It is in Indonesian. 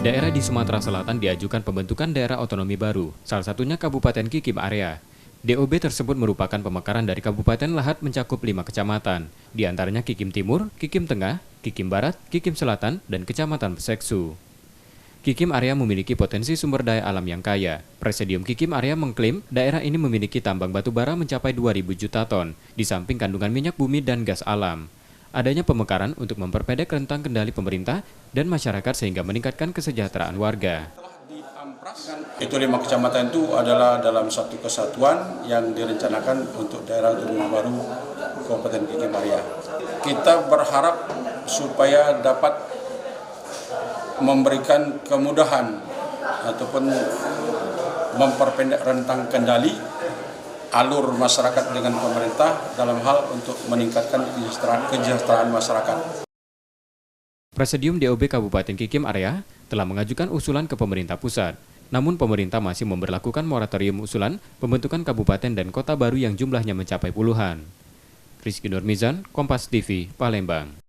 Daerah di Sumatera Selatan diajukan pembentukan daerah otonomi baru, salah satunya Kabupaten Kikim Area. DOB tersebut merupakan pemekaran dari Kabupaten Lahat mencakup 5 kecamatan, di antaranya Kikim Timur, Kikim Tengah, Kikim Barat, Kikim Selatan, dan Kecamatan Peseksu. Kikim Area memiliki potensi sumber daya alam yang kaya. Presidium Kikim Area mengklaim daerah ini memiliki tambang batu bara mencapai 2.000 juta ton, di samping kandungan minyak bumi dan gas alam. Adanya pemekaran untuk memperpendek rentang kendali pemerintah dan masyarakat sehingga meningkatkan kesejahteraan warga. Itu 5 kecamatan itu adalah dalam satu kesatuan yang direncanakan untuk daerah otonomi baru Kabupaten Kikim Area. Kita berharap supaya dapat memberikan kemudahan ataupun memperpendek rentang kendali alur masyarakat dengan pemerintah dalam hal untuk meningkatkan kesejahteraan masyarakat. Presidium DOB Kabupaten Kikim Area telah mengajukan usulan ke pemerintah pusat. Namun pemerintah masih memberlakukan moratorium usulan pembentukan kabupaten dan kota baru yang jumlahnya mencapai puluhan. Rizky Nurmizan, Kompas TV, Palembang.